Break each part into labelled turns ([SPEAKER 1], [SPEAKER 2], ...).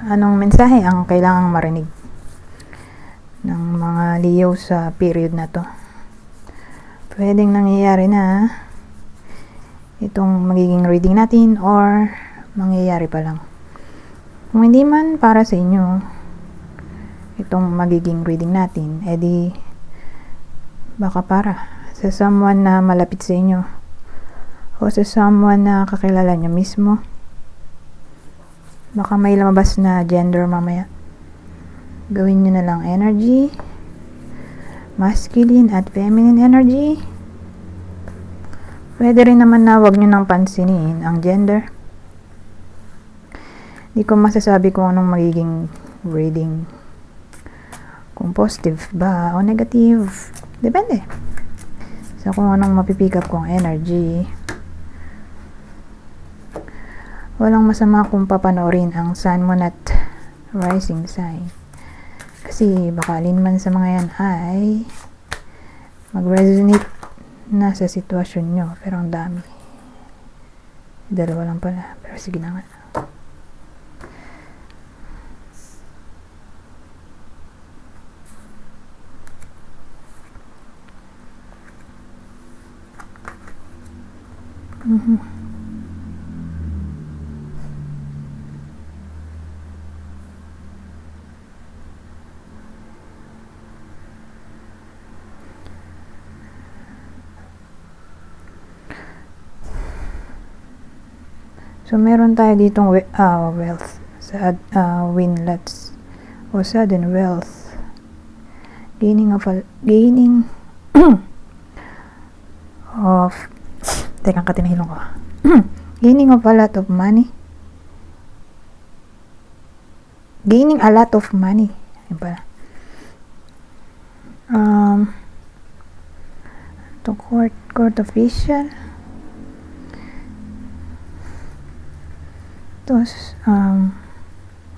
[SPEAKER 1] Anong mensahe ang kailangang marinig ng mga Leo sa period na to? Pwedeng nangyayari na itong magiging reading natin or mangyayari pa lang. Kung hindi man para sa inyo itong magiging reading natin, edi baka para sa someone na malapit sa inyo o sa someone na kakilala nyo mismo. Baka may lumabas na gender mamaya. Gawin nyo na lang energy, masculine at feminine energy. Pwede rin naman na wag nyo nang pansinin ang gender. Di ko masasabi kung anong magiging reading, kung positive ba o negative, depende sa kung anong mapipick up kong energy. Walang masama kung papanoorin ang sun, moon at rising sign, kasi baka alin man sa mga yan ay mag-resonate na sa sitwasyon nyo. Pero ang dami, dalawa lang pala, pero sige na nga. So, meron tayo ditong wealth, winlets, o sudden wealth, gaining of tekang katinahilong ko. Gaining of a lot of money. Gaining a lot of money. Yun pala. To court official. Tapos,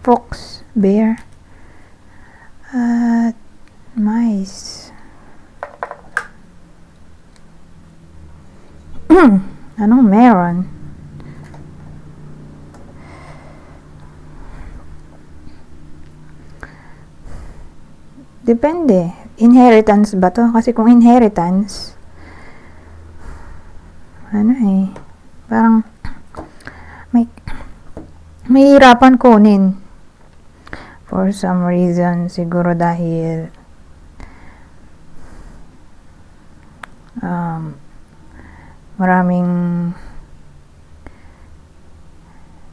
[SPEAKER 1] fox, bear, at mice. Anong meron? Depende. Inheritance ba to? Kasi kung inheritance, parang may hirapan kunin for some reason. Siguro dahil maraming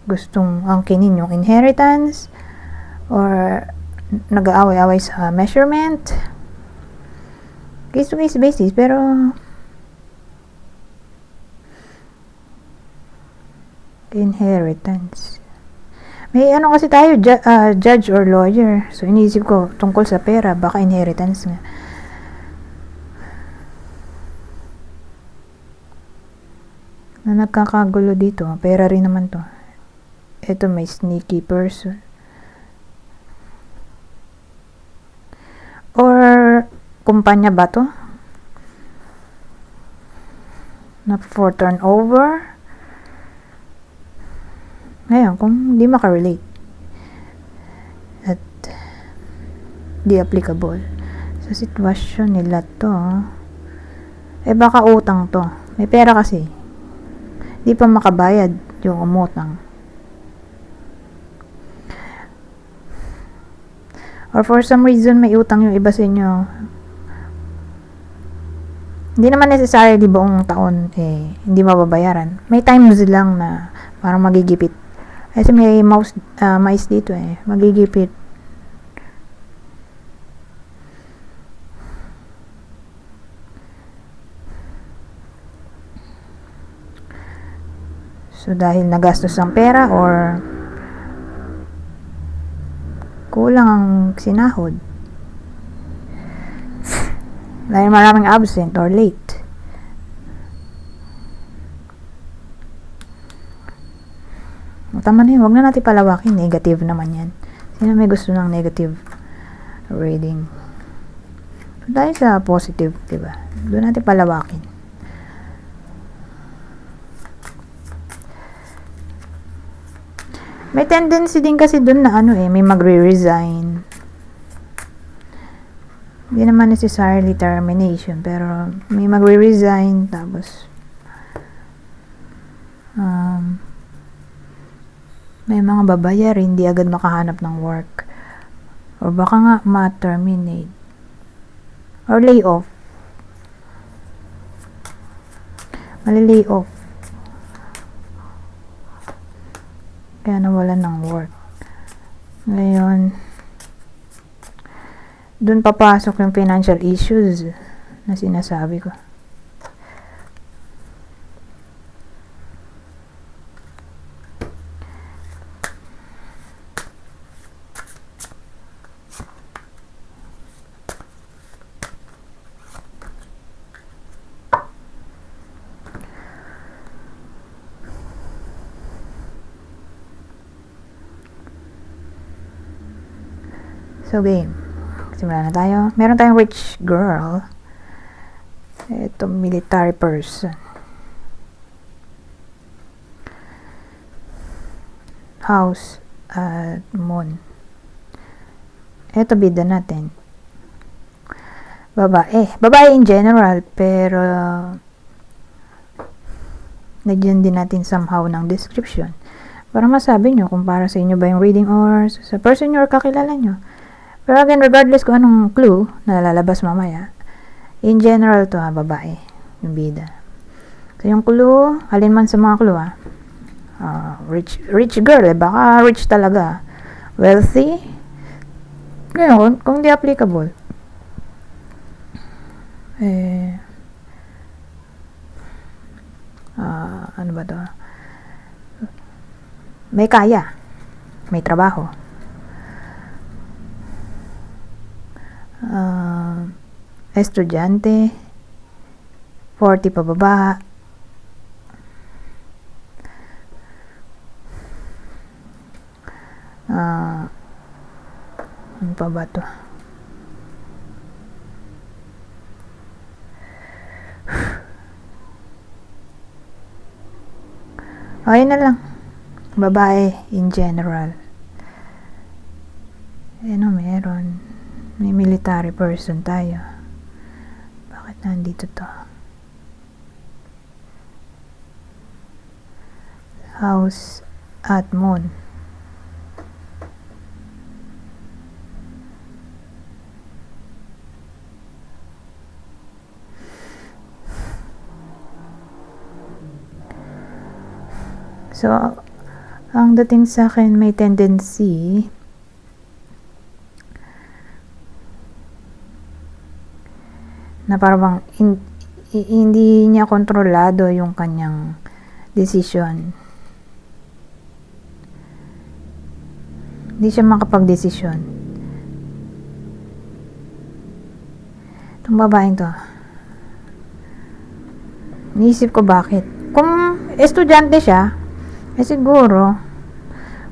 [SPEAKER 1] gustong angkinin yung inheritance, or nag-aaway-away sa measurement, case to case basis. Pero inheritance, may kasi tayo, judge or lawyer. So iniisip ko tungkol sa pera, baka inheritance nga. Na nagkakagulo dito, pera rin naman to. Ito may sneaky person, or kumpanya ba to na for turnover. Ngayon, kung di makarelate at di applicable sa sitwasyon nila to, baka utang to. May pera kasi, di pa makabayad yung umutang, or for some reason may utang yung iba sa inyo. Hindi naman necessary di buong taon hindi mababayaran. May times lang na parang magigipit. Kasi may mais dito magigipit. So dahil nagastos ang pera or kulang ang sinahod, dahil maraming absent or late, tama na yun. Huwag na natin palawakin. Negative naman yan. Sino may gusto ng negative reading? So, dahil sa positive, diba? Doon natin palawakin. May tendency din kasi dun na may magre-resign. Hindi naman necessarily termination, pero may magre-resign, tapos may mga babayar, hindi agad makahanap ng work. Or baka nga ma-terminate. Or lay off. Mali-lay off. Kaya nawalan ng work. Ngayon, dun papasok yung financial issues na sinasabi ko. So, game. Simulan na tayo. Meron tayong rich girl. Ito, military person. House at moon. Ito, bida natin. Babae. Babae in general, pero nagyan din natin somehow ng description. Para masabi nyo kung para sa inyo ba yung reading or sa person nyo or kakilala nyo. Pero again, regardless kung anong clue na lalabas mamaya, in general to babae, yung bida. So yung clue, alin man sa mga clue rich girl, baka rich talaga. Wealthy. Ngayon, kung di applicable, ano ba to? May kaya. May trabaho. Estudyante, 40 pababa, ano pa ba to? Ayun na lang, babae in general. Meron. May military person tayo. Bakit nandito to? House at moon. So, ang dating sa akin may tendency na parang hindi niya kontrolado yung kanyang decision. Hindi siya makapag-desisyon. Itong babaeng to, niisip ko bakit. Kung estudyante siya, siguro,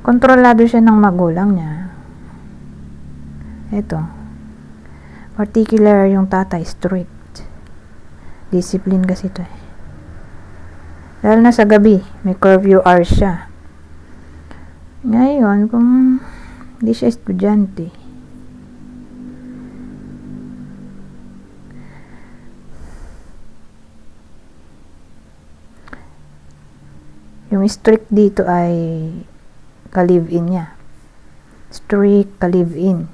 [SPEAKER 1] kontrolado siya ng magulang niya. Ito. Particular yung tatay, strict. Discipline kasi ito Lalo na sa gabi, may curfew hours siya. Ngayon, kung hindi siya estudyante, yung strict dito ay ka-live-in niya. Strict ka-live-in.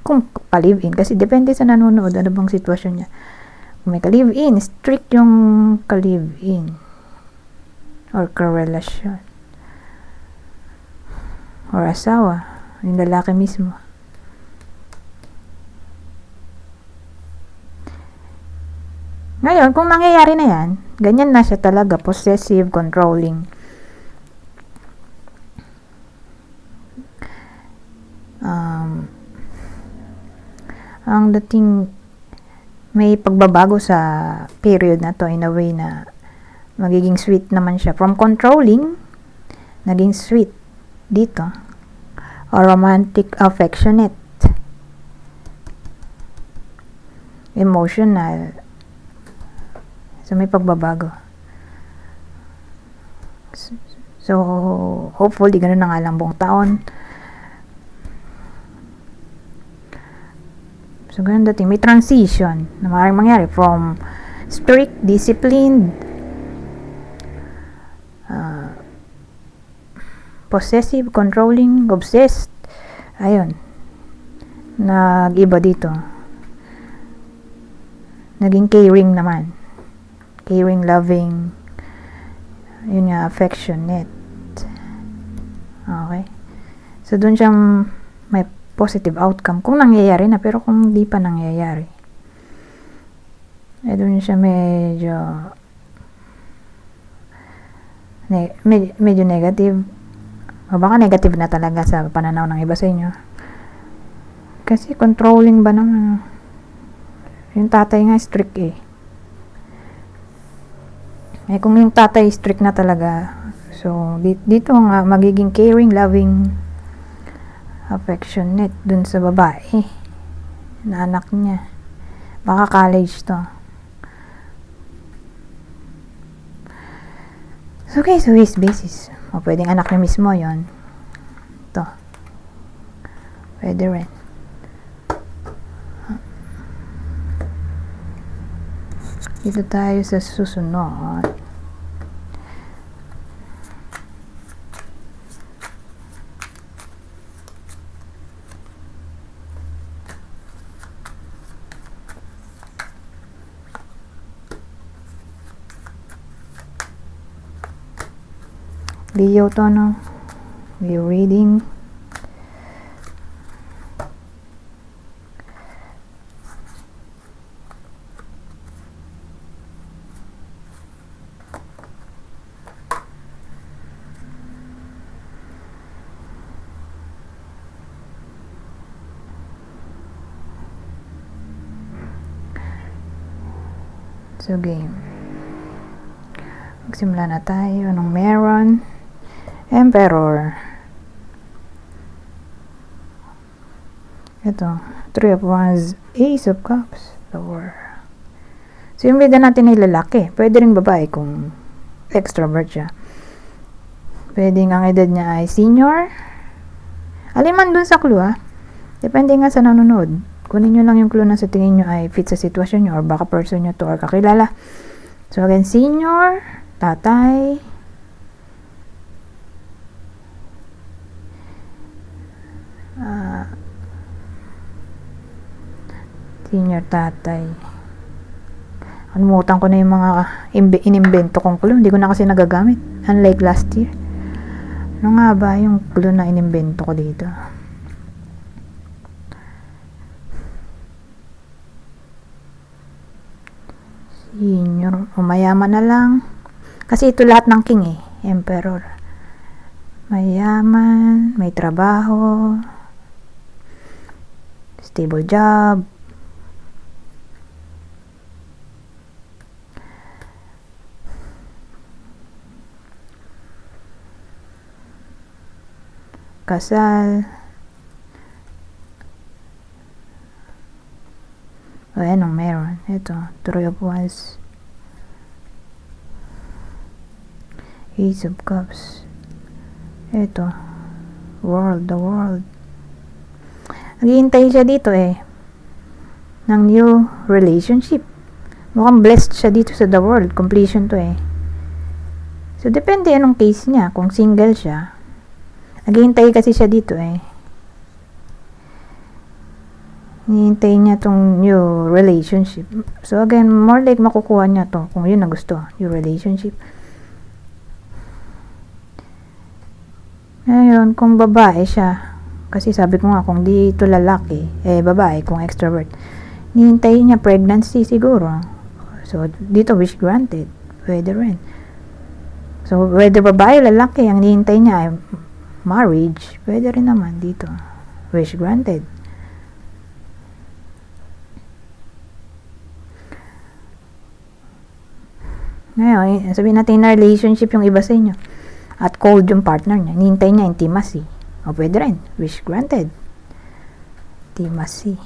[SPEAKER 1] Kung ka-live-in, kasi depende sa nanonood, ano bang sitwasyon niya. Kung may ka-live-in, strict yung ka-live-in. Or ka-relasyon. Or asawa. Yung lalaki mismo. Ngayon, kung nangyayari na yan, ganyan na siya talaga, possessive, controlling. Ang dating may pagbabago sa period na to in a way na magiging sweet naman siya. From controlling, naging sweet dito. Or romantic, affectionate. Emotional. So, may pagbabago. So, hopefully, ganun na nga lang buong taon. So, ganun dating. May transition na maaaring mangyari from strict, disciplined, possessive, controlling, obsessed. Ayun. Nag-iba dito. Naging caring naman. Caring, loving, yun nga, affectionate. Okay. So, dun siyang may positive outcome. Kung nangyayari na, pero kung di pa nangyayari, dun siya medyo negative. O baka negative na talaga sa pananaw ng iba sa inyo. Kasi controlling ba naman? Yung tatay nga strict eh. Kung yung tatay strict na talaga, so dito nga magiging caring, loving, affectionate dun sa babae na anak niya. Baka college to. So, okay, so his basis. O pwedeng anak niya mismo yon. Ito. Pwede rin. Dito tayo sa susunod. Leo to, no? Leo reading. So, game. Magsimula na tayo. Anong meron? Emperor. Ito. 3 of Wands. Ace of Cups. Lower. So, yung bida natin ay lalaki. Pwede rin babae kung extrovert siya. Pwede ang edad niya ay senior. Aliman dun sa clue, ha? Depende nga sa nanonood. Kunin nyo lang yung clue na sa tingin nyo ay fit sa sitwasyon nyo or baka person nyo to or kakilala. So, again, senior, tatay, senior tatay. Animutan ko na yung mga inimbento kong clue. Hindi ko na kasi nagagamit. Unlike last year. Ano nga ba yung clue na inimbento ko dito? Senior. Mayaman na lang. Kasi ito lahat ng king eh. Emperor. Mayaman. May trabaho. Stable job. Kasal. O, anong meron? Ito, 3 of Wands. Ace of Cups. Ito, world, the world. Naghihintay siya dito eh ng new relationship. Mukhang blessed siya dito sa the world. Completion to eh. So, depende anong case niya. Kung single siya, naghihintay kasi siya dito eh. Hinihintay niya tong new relationship. So again, more like makukuha niya to kung yun na gusto. New relationship. Ngayon, kung babae siya, kasi sabi ko nga, kung di ito lalaki, babae, kung extrovert, hinihintay niya pregnancy siguro. So, dito wish granted. Pwede rin. So, whether babae o lalaki, ang hinihintay niya ay marriage, pwede rin naman dito. Wish granted. Ngayon, sabihin natin na relationship yung iba sa inyo. At cold yung partner niya. Hinihintay niya intimacy. O pwede rin. Wish granted. Intimacy.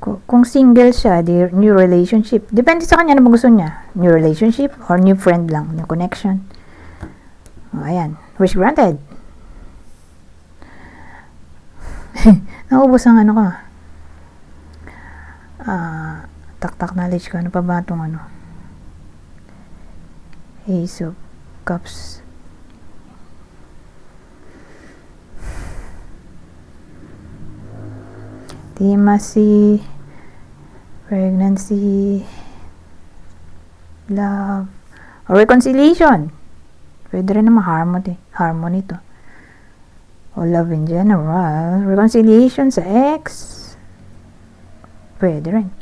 [SPEAKER 1] Kung single siya, di new relationship. Depende sa kanya na gusto niya. New relationship or new friend lang. New connection. Ayan. Wish granted. Naubos ang ano ko. Tak knowledge ko. Ano pa ba itong ano? Ace of Cups. Intimacy, pregnancy, love, or reconciliation. Pwede rin naman harmony to. O love in general. Reconciliation sa ex. Pwede rin.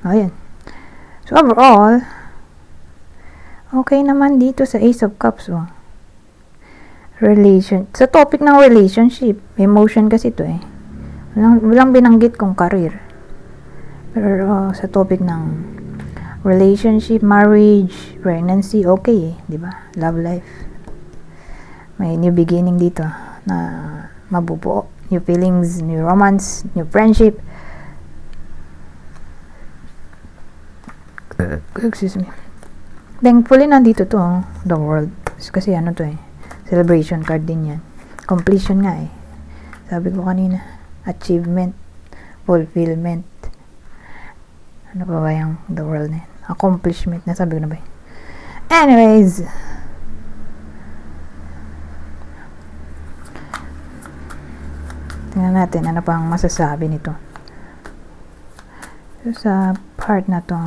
[SPEAKER 1] Ayan. So, overall, okay naman dito sa Ace of Cups, oh. Sa topic ng relationship, emotion kasi ito eh. Walang binanggit kong career. Pero sa topic ng relationship, marriage, pregnancy, okay eh, di ba? Love life. May new beginning dito na mabubuo. New feelings, new romance, new friendship. Excuse me. Thankfully, nandito to, the world. Kasi ano to eh, celebration card din yan. Completion nga eh. Sabi ko kanina, achievement, fulfillment. Ano pa ba yung the world na yan? Accomplishment na, sabi ko na ba yun? Anyways, tingnan natin ano pang masasabi nito. So, sa part na to,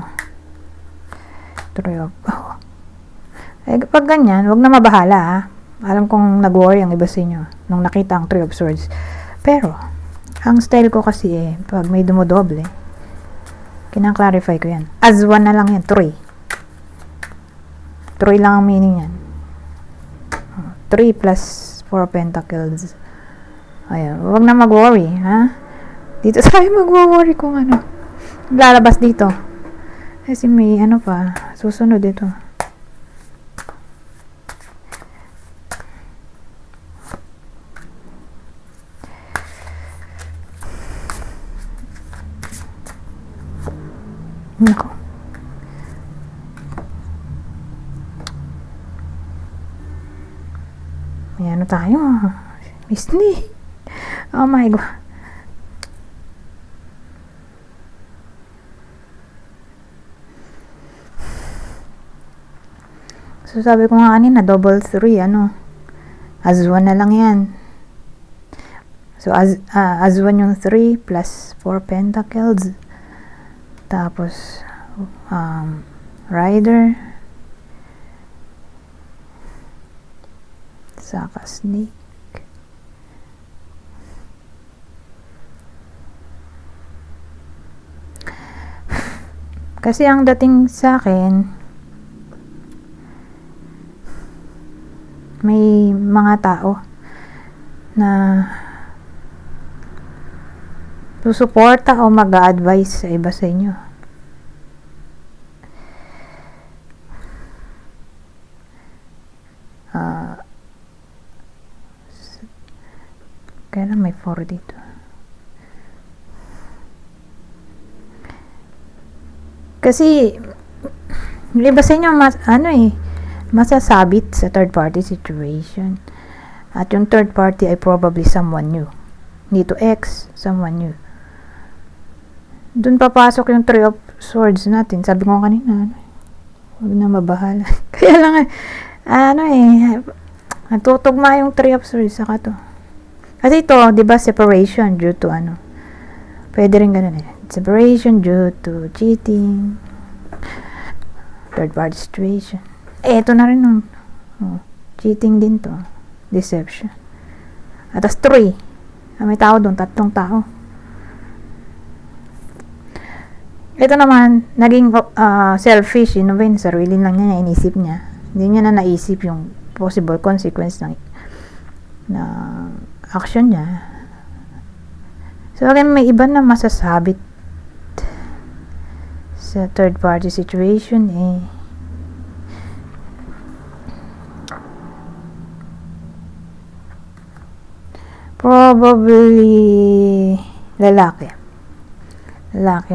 [SPEAKER 1] pag ganyan, wag na mabahala ha. Alam kong nag-worry ang iba sa inyo nung nakita ang 3 of Swords. Pero, ang style ko kasi eh, pag may dumodoble, kinaklarify ko yan. As 1 na lang yan, 3. 3 lang ang meaning yan. 3 plus 4 pentacles. Ayan, wag na mag-worry, ha? Dito tayo mag-worry kung ano. Lalabas dito. Kasi may ano pa, susunod ito. Nako. May ano tayo. Disney. Oh my God. So, sabi ko nga kanina, double 3, ano, as 1 na lang yan. So, as 1 yung 3 plus 4 pentacles. Tapos, rider. Saka snake. Kasi ang dating sa akin, may mga tao na susuporta o mag-a-advise sa iba sa inyo. Kaya may 4 dito. Kasi yung iba sa inyo masasabit sa third party situation. At yung third party ay probably someone new. Dito X, someone new. Doon papasok yung 3 of Swords natin. Sabi ko kanina, huwag na mabahala. Kaya lang, natutugma yung 3 of Swords, saka to. Kasi ito, di ba, separation due to pwede rin ganun eh. Separation due to cheating, third party situation. Ito na rin nun. Cheating din to. Deception. At as 3. May tao doon, 3 tao. Ito naman, naging selfish, sarili lang niya, inisip niya. Hindi niya na naisip yung possible consequence ng action niya. So, again, may iba na masasabit sa third party situation probably lalaki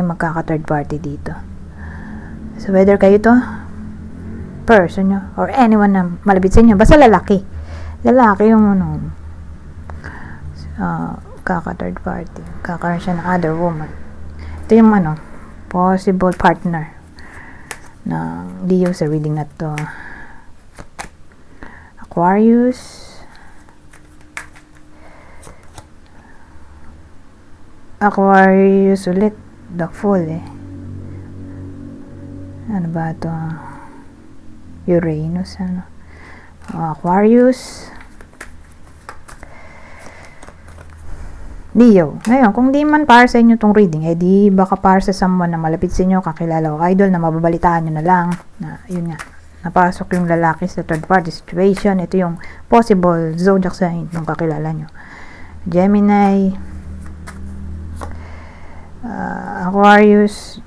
[SPEAKER 1] magkaka third party dito. So whether kayo to person nyo or anyone na malapit sa inyo, basta lalaki yung kaka third party, kakaroon siya ng other woman. Ito yung possible partner ng Leo sa reading na to. Aquarius ulit, the Fool ano ba to? Uranus Aquarius, Leo. Ngayon, kung di man para sa inyo tong reading, di baka para sa someone na malapit sa inyo, kakilala o idol na mababalitaan nyo na lang na yun nga, napasok yung lalaki sa third party situation. Ito yung possible zodiac sign ng kakilala nyo. Gemini, Aquarius,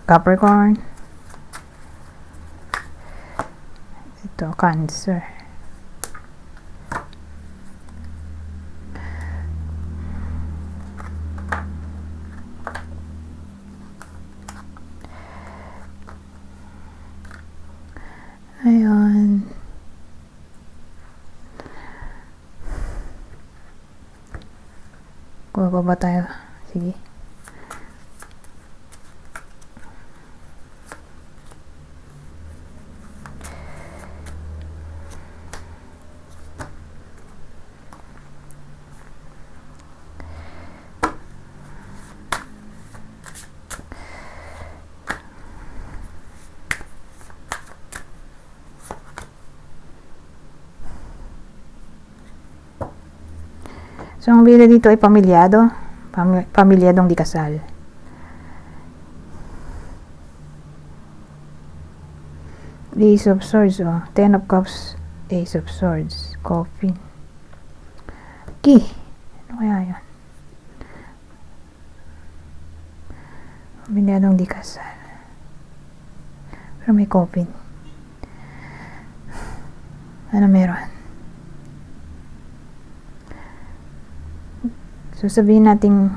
[SPEAKER 1] Capricorn, ito Cancer. Ayun. Kuha ba tayo? Sige. So, ang bida dito ay pamilyado. Pamilyadong di kasal. Ace of Swords, Ten of Cups, Ace of Swords, Coffin. Key. Ano kaya yan? Pamilyadong di kasal. Pero may Coffin. Ano meron? So, sabihin nating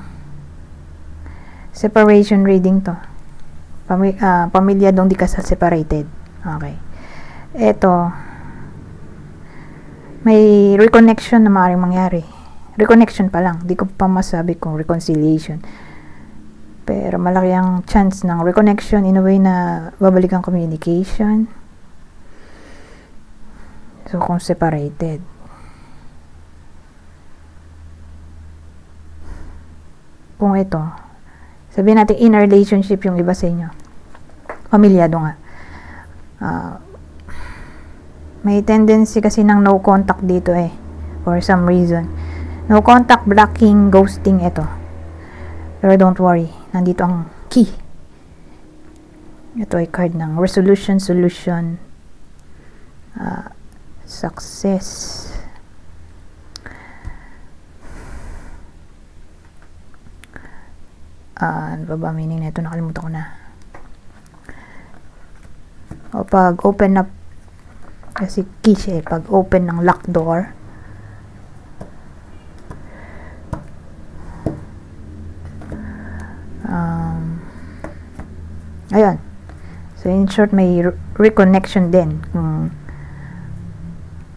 [SPEAKER 1] separation reading to. Pamilyadong di kasal, separated. Okay. Ito, may reconnection na maaaring mangyari. Reconnection pa lang. Di ko pa masabi kung reconciliation. Pero malaki ang chance ng reconnection in a way na babalik ang communication. So, kung separated. Kung ito, sabihin natin in a relationship yung iba sa inyo, pamilyado nga, may tendency kasi ng no contact dito for some reason. No contact, blocking, ghosting, ito. Pero don't worry, nandito ang key. Ito ay card ng resolution, solution, success. Ano ba meaning nito? Nakalimutan ko na. O pag open up, kasi key siya pag open ng lock door. Ayan. So in short, may reconnection din. Kung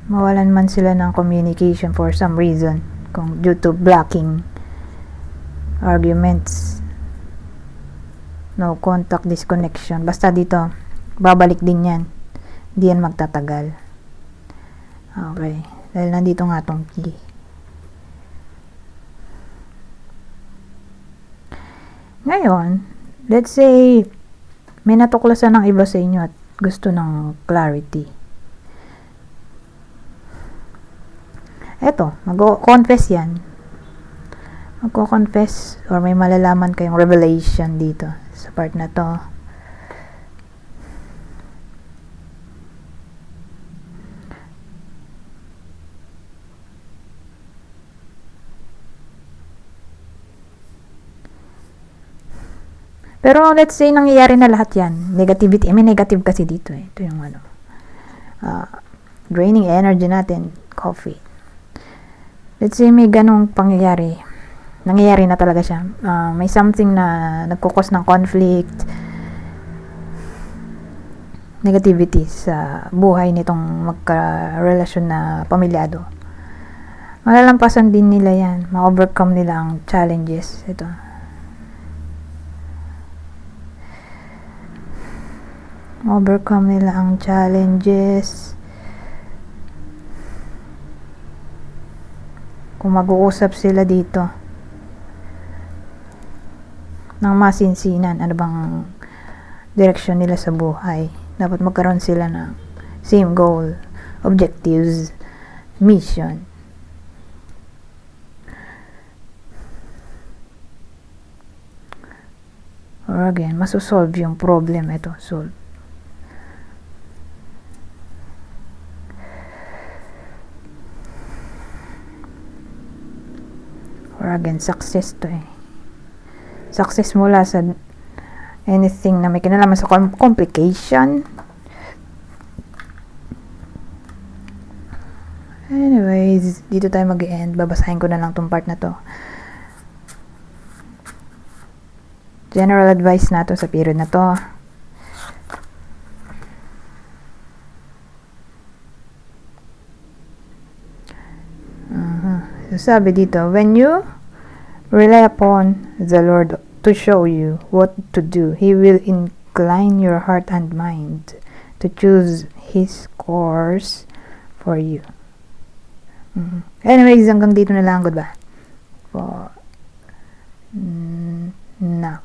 [SPEAKER 1] mawalan man sila ng communication for some reason, kung due to blocking, arguments, no contact, disconnection, basta dito babalik din yan, hindi yan magtatagal. Okay, dahil nandito nga tong key. Ngayon, let's say may natuklasan ng iba sa inyo at gusto ng clarity. Eto, mag-confess yan. Magko-confess or may malalaman kayong revelation dito sa part na to. Pero let's say nangyayari na lahat yan. Negativity, may negative kasi dito eh. Ito yung ano. Draining energy natin, coffee. Let's say may ganong pangyayari. Nangyayari na talaga siya. May something na nagkukos ng conflict, negativity sa buhay nitong magka-relasyon na pamilyado. Malalampasan din nila yan. Ma-overcome nila ang challenges. Ito. Ma-overcome nila ang challenges. Kung mag-uusap sila dito ng masinsinan, ano bang direksyon nila sa buhay. Dapat magkaroon sila ng same goal, objectives, mission. Or again, masosolve yung problem. Ito, solve. Or again, success to eh. Success mula sa anything na may kinalaman sa complication. Anyways, dito tayo mag-end. Babasahin ko na lang tong part na to. General advice nato sa period na to. So, sabi dito, when you rely upon the Lord to show you what to do, He will incline your heart and mind to choose His course for you. Anyways, hanggang dito na lang. Goodbye. For now.